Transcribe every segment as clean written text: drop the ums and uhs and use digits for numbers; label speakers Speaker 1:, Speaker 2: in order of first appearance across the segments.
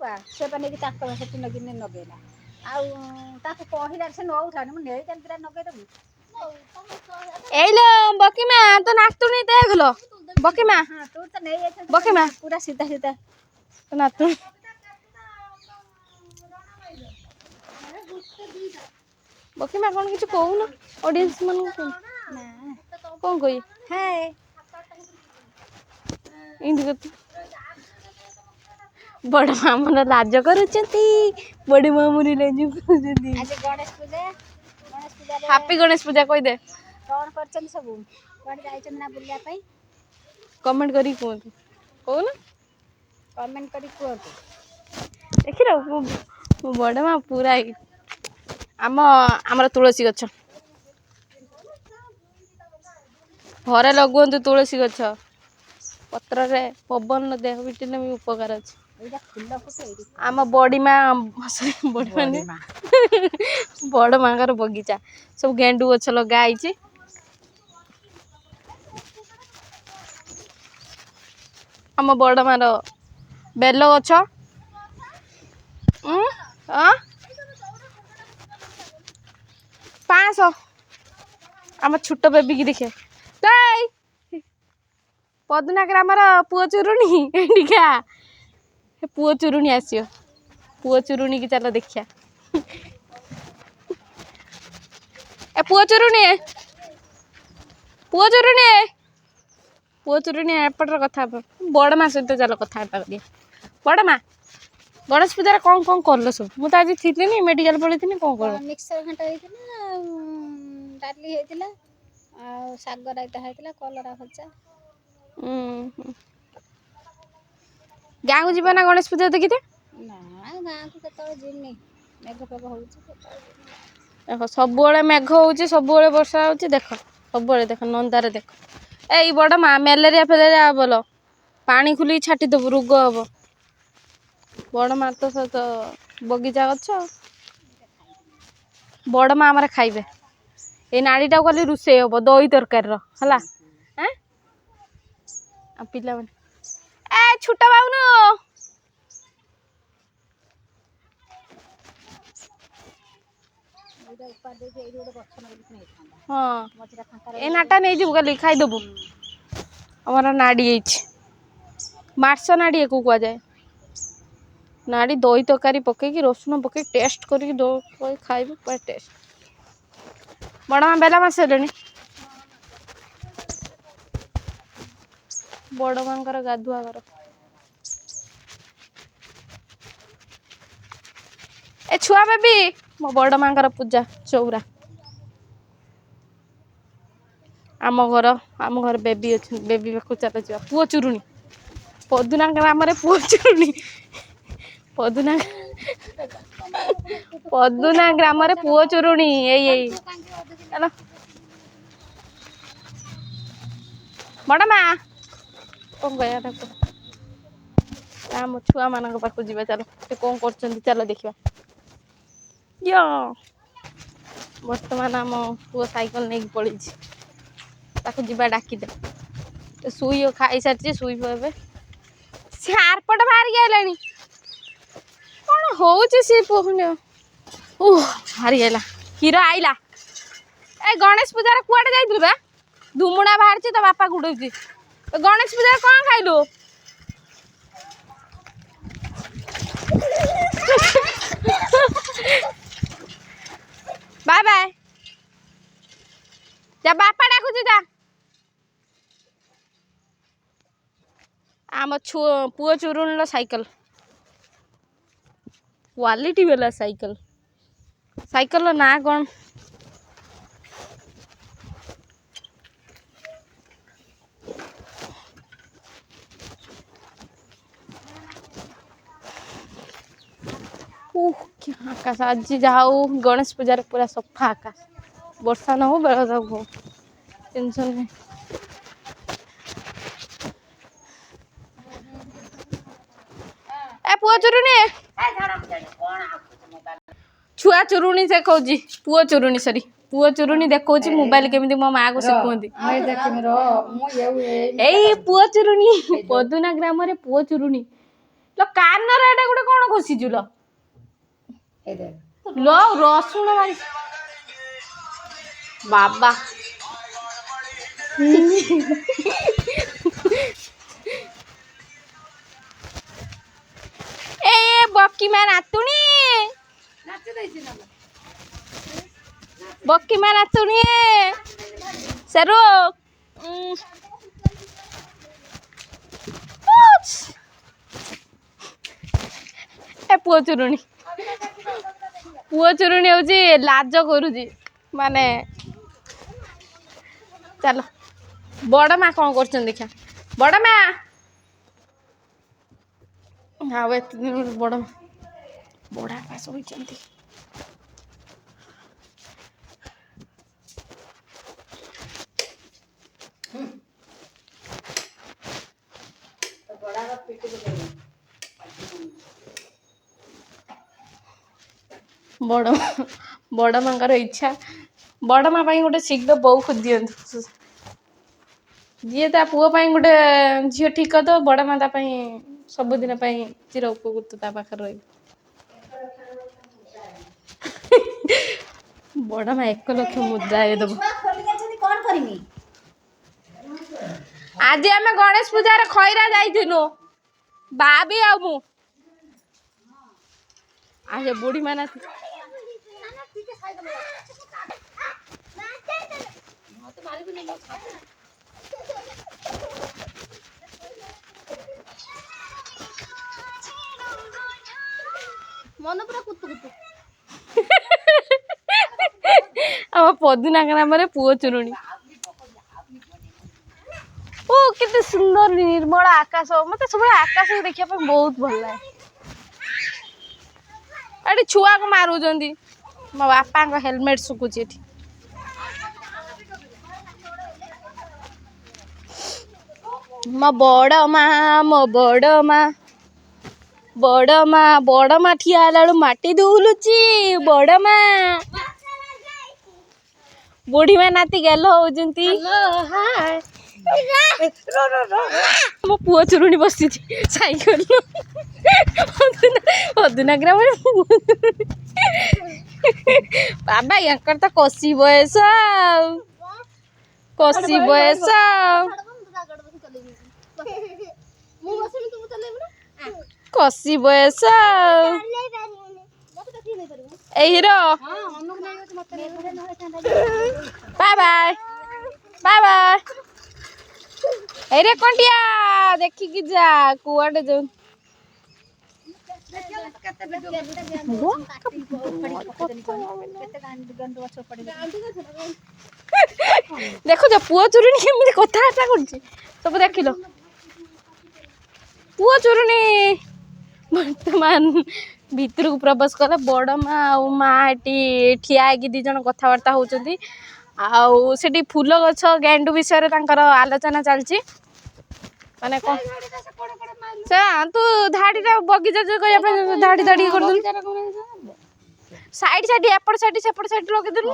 Speaker 1: ଛୁଆ ସେ ପା ନେଇକି ତାଙ୍କ ସେଠି ନଗେଇଲା ଆଉ ତାକୁ କହିଲା ସେ ନଉଥାନି ମୁଁ ନେଇ ଦିଟା ନଗେଇଦେବୁ
Speaker 2: ଏଇଲୋ ବକିମା ତ ନାତୁଣୀ ଦେଖଲୋ ବକିମା
Speaker 1: ତୁ ତ ନେଇ ଯାଇଥାନ୍ତୁ
Speaker 2: ବକିମା
Speaker 1: ପୁରା ସିଧା ସିଧା
Speaker 2: ତ ନାତୁଣୀ ବକିମା କଣ କିଛି କହୁନ ଅଡିଏନ୍ସ ମାନଙ୍କୁ କଣ କହି
Speaker 1: ହାଏ
Speaker 2: ଏମିତି ବଡ ମାମୁନ ଲାଜ କରୁଛନ୍ତି ବଡ ମାମୁନି ଲାଜ କରୁଛନ୍ତି
Speaker 1: ଆଜି ଗଣେଶ ପୂଜାରେ
Speaker 2: ହାପି ଗଣେଶ ପୂଜା କହିଦେ
Speaker 1: କଣ କରିଛନ୍ତି ସବୁ କୁଆଡେ ଯାଇଛନ୍ତି ନା ବୁଲିବା ପାଇଁ
Speaker 2: କମେଣ୍ଟ କରିକି କୁହନ୍ତୁ କହୁନ
Speaker 1: କମେଣ୍ଟ କରି କୁହନ୍ତୁ
Speaker 2: ଦେଖିଲ ମୋ ବଡ ମା ପୁରା ଆମର ତୁଳସୀ ଗଛ ଘରେ ଲଗୁଅନ୍ତୁ ତୁଳସୀ ଗଛ ପତ୍ରରେ ପବନ ଦେହ ଭିଟିଲେ ବି ଉପକାର ଅଛି
Speaker 1: ଏଇଟା ଫୁଲ ଫୁଟେ
Speaker 2: ଆମ ବଡିମା ବଡ ମାଙ୍କର ବଗିଚା ସବୁ ଗେଣ୍ଡୁ ଗଛ ଲଗା ହେଇଛି ଆମ ବଡ ମାର ବେଲ ଗଛ 500 ଆମ ଛୋଟ ବେବି କି ଦେଖେ ପଦନା ଗ୍ରାମର ପୁଅ ଚୁରୁଣୀ ଏଠିକା ପୁଅ ଚୁରୁଣୀ ଆସିବ ପୁଅ ଚୁରୁଣୀ କି ଚାଲ ଦେଖିଆ ଏ ପୁଅ ଚୁରୁଣୀ ଏପଟର କଥା ବଡ ମା ସହିତ ଚାଲ କଥାବାର୍ତ୍ତା କରିବା ବଡ ମା ଗଣେଶ ପୂଜାରେ କଣ କଲ ସବୁ ମୁଁ ତ ଆଜି ଥିଲିନି ମେଡିକାଲ ପଳେଇଥିଲି କଣ କଲ
Speaker 1: ମିକ୍ସର ଘାଣ୍ଟ ହେଇଥିଲା ଆଉ ଡାଲି ହେଇଥିଲା ଆଉ ଶାଗ ରାଇତା ହେଇଥିଲା କଲରା ଭଜା
Speaker 2: ଗାଁକୁ ଯିବ ନା ଗଣେଶ ପୂଜା ଦେଖିତେ
Speaker 1: ନା ଗାଁକୁ କେତେବେଳେ ଯିମି ମେଘ ଫେଘ ହଉଛି କେତେବେଳେ
Speaker 2: ଦେଖ ସବୁବେଳେ ମେଘ ହଉଛି ସବୁବେଳେ ବର୍ଷା ହଉଛି ଦେଖ ସବୁବେଳେ ଦେଖ ନନ୍ଦାରେ ଦେଖ ଏଇ ବଡ ମା ମ୍ୟାଲେରିଆ ଫେଲେରିଆ ହବଲ ପାଣି ଖୁଲିକି ଛାଟିଦବୁ ରୋଗ ହବ ବଡ ମା ତ ସହିତ ବଗିଚା ଗଛ ବଡ ମା ଆମର ଖାଇବେ ଏଇ ନାଡିଟାକୁ ଖାଲି ରୋଷେଇ ହବ ଦହି ତରକାରୀର ହେଲା ଆଉ ପିଲାମାନେ ଛୋଟ ବାବୁନୁ ହଁ ଏ ନାଟା ନେଇଯିବୁ କାଲି ଖାଇଦବୁ ଆମର ନାଡି ହେଇଛି ମାର୍ସ ନାଡି ୟାକୁ କୁହାଯାଏ ନାଡି ଦହି ତରକାରୀ ପକେଇକି ରସୁଣ ପକେଇକି ଟେଷ୍ଟ କରିକି ଖାଇବୁ ପୁରା ଟେଷ୍ଟ ବଡ ମା ବେଲା ମାସ ହେଲେଣି ବଡ ମାଙ୍କର ଗାଧୁଆ ଘର ଏ ଛୁଆ ବେବି ମୋ ବଡ ମାଙ୍କର ପୂଜା ଚଉରା ଆମ ଘର ବେବି ଅଛି ବେବି ପାଖକୁ ଚାଲ ଯିବା ପୁଅ ଚୁରୁଣୀ ପଦୁନା ଗ୍ରାମରେ ପୁଅ ଚୁରୁଣୀ ପଦୁନା ଗ୍ରାମରେ ପୁଅ ଚୁରୁଣୀ ଏଇ ଚାଲ ବଡ ମା କଣ କହିବା ତାକୁ ଆମ ଛୁଆ ମାନଙ୍କ ପାଖକୁ ଯିବା ଚାଲ ସେ କଣ କରୁଛନ୍ତି ଚାଲ ଦେଖିବା ବର୍ତ୍ତମାନ ଆମ ପୁଅ ସାଇକେଲ ନେଇକି ପଳେଇଛି ତାକୁ ଯିବା ଡାକିଦେ ଶୋଇବ ଖାଇସାରିଛି ଶୋଇବ ଏବେ ସେ ଆରପଟ ବାହାରିକି ଆଇଲାଣି କଣ ହଉଛି ସେ ପୁଅ ବାହାରିଗଲା କ୍ଷୀର ଆଇଲା ଏ ଗଣେଶ ପୂଜାରେ କୁଆଡେ ଯାଇଥିଲୁ ବା ଧୁମୁଣା ବାହାରିଛି ତ ବାପା ଗୁଡଉଛି ଗଣେଶ ପୂଜାରେ କଣ ଖାଇଲୁ ବାଏ ବାଏ ଯା ବାପା ଡାକୁଛି ଯା ଆମ ପୁଅ ଚୁରୁଣୀର ସାଇକେଲ କ୍ୱାଲିଟି ବାଲା ସାଇକେଲର ନାଁ କଣ ଆକାଶ ଆଜି ଯାହା ହଉ ଗଣେଶ ପୂଜାରେ ପୁରା ସଫା ଆକାଶ ବର୍ଷା ନ ହଉ ବେଳ ହଉ ଟେନସନ ନାହିଁ ଏ ପୁଅ ଚୁରୁଣୀ ଛୁଆ ଚୁରୁଣୀ ସେ କହୁଛି ପୁଅ ଚୁରୁଣୀ ଦେଖଉଛି ମୋବାଇଲ କେମିତି ମୋ ମା କୁ ଶିଖୁନ୍ତି ଏଇ ପୁଅ ଚୁରୁଣୀ ପଦୁନା ଗ୍ରାମରେ ପୁଅ ଚୁରୁଣୀ କାନରେ ଏଟା ଗୋଟେ କଣ ଘଷିଛୁ ଲ ଲ ରସୁଣ ମାରି ବାବା ଏ ବକି ମା ନାତୁଣୀ ବକି ମା ନାତୁଣୀ ସେରୁ ଏ ପୁଅ ଚୁରୁଣୀ ହଉଛି ଲାଜ କରୁଛି ମାନେ ଚାଲ ବଡ଼ ମା କ'ଣ କରୁଛନ୍ତି ଦେଖିଆ ବଡ଼ ମା ଆଉ ଏତେ ଦିନ ବଡ଼ ବାପା ଶୋଇଛନ୍ତି ବଡ଼ ମାଙ୍କର ଇଚ୍ଛା ବଡ଼ ମା ପାଇଁ ଗୋଟେ ଶୀଘ୍ର ବୋଉ ଖୋଜି ଦିଅନ୍ତୁ ଯିଏ ତା ପୁଅ ପାଇଁ ଗୋଟେ ଝିଅ ଠିକ୍ କରିଦେବ ବଡ଼ ମା ତା ପାଇଁ ସବୁଦିନ ପାଇଁ ଚିର ଉପକୃତ ତା ପାଖରେ ରହିବ ବଡ଼ ମା 1 ଲକ୍ଷ ମୁଦ୍ରା ଦେବ ଆଜି ଆମେ ଗଣେଶ ପୂଜାରେ ଖଇରା ଯାଇଥିଲୁ ବାବି ଆଉ ମୁଁ ଆରେ ବୁଢ଼ୀ ମାନେ
Speaker 1: ମନ ପୁରା କୁତୁ କୁତୁ
Speaker 2: ଆମ ପଦୁନା ଗ୍ରାମରେ ପୁଅ ଚୁରୁଣୀ ଓ କେତେ ସୁନ୍ଦର ନିର୍ମଳ ଆକାଶ ମତେ ସବୁବେଳେ ଆକାଶକୁ ଦେଖିବା ପାଇଁ ବହୁତ ଭଲ ଲାଗେ ଏଠି ଛୁଆକୁ ମାରୁଛନ୍ତି ମୋ ବାପାଙ୍କ ହେଲମେଟ ଶୁଖୁଛି ଏଠି ମୋ ବଡ଼ ମା ଠିଆ ହେଲା ବେଳୁ ମାଟି ଦଉଲୁଛି ବଡ଼ ମା ବୁଢ଼ୀ ମା ନାତି ଗେଲ ହଉଛନ୍ତି ମୋ ପୁଅ ଚୁରୁଣୀ ବସିଛି ସାଇକେଲ ପଦୁନା ଗ୍ରାମରେ ବାବା ୟାଙ୍କର ତ କଷି ବୟସ କଷି ବୟସ এই hero bye bye bye bye এই রে কন্টিয়া ଦେଖିକି ଯା କୁଆଡେ ଯାଉ ଦେଖୁଛ ପୁଅ ଚୁରୁଣୀ କେମିତି କଥାବାର୍ତ୍ତା କରୁଛି ସବୁ ଦେଖିଲ ପୁଅ ଚୁରୁଣୀ ବର୍ତ୍ତମାନ ଭିତରକୁ ପ୍ରବେଶ କଲେ ବଡ଼ ମା ଆଉ ମା ଏଠି ଠିଆ ହେଇକି 2 ଜଣ କଥାବାର୍ତ୍ତା ହଉଛନ୍ତି ଆଉ ସେଠି ଫୁଲ ଗଛ ଗେଣ୍ଡୁ ବିଷୟରେ ତାଙ୍କର ଆଲୋଚନା ଚାଲିଛି ମାନେ କ'ଣ ସେ ତୁ ଧାଡ଼ିଟା ବଗିଚା କରିବା ପାଇଁ ଧାଡ଼ି କରିଦେଲୁ ସାଇଡ୍ ଏପଟ ସାଇଡ୍ ସେପଟ ସାଇଡ୍ ଲଗେଇଦେଲୁ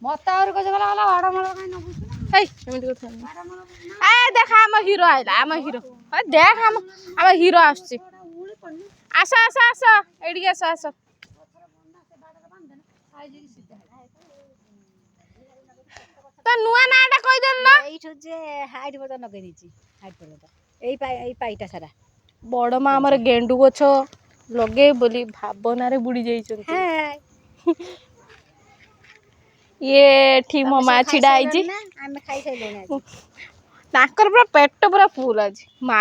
Speaker 1: ମତେ ଆହୁରି କହୁଛ ଗଲା ବାଡ଼ମଳ କାଇଁ ନଗୁଛୁ
Speaker 2: ହେଇ ଏମିତି କଥା ଏ ଦେଖ ଆମ ହିରୋ ଆଇଲା ଆମ ହିରୋ ଦେଖ ଆମ ହିରୋ ଆସୁଛି ଆସ ଏଇଠିକି ଆସ ତ ନୂଆ ନାଁଟା କହିଦେଲୁ ନା
Speaker 1: ଏଇଠୁ ଯେ ହାଇଟ୍ ପର୍ଯ୍ୟନ୍ତ ଲଗେଇ ଦେଇଛି ହାଇଟ୍ ପର୍ଯ୍ୟନ୍ତ ଏଇ ପାଇଟା ସାରା
Speaker 2: ବଡ଼ ମା ଆମର ଗେଣ୍ଡୁ ଗଛ ଲଗେଇ ବୋଲି ଭାବନାରେ ବୁଡ଼ି ଯାଇଛନ୍ତି ଇଏ ଏଠି ମୋ ମା ଛିଡ଼ା ହେଇଛି
Speaker 1: ଆମେ ଖାଇସାରିଲୁଣି
Speaker 2: ତାଙ୍କର ପୁରା ପେଟ ପୁରା ଫୁଲ୍ ଅଛି ମା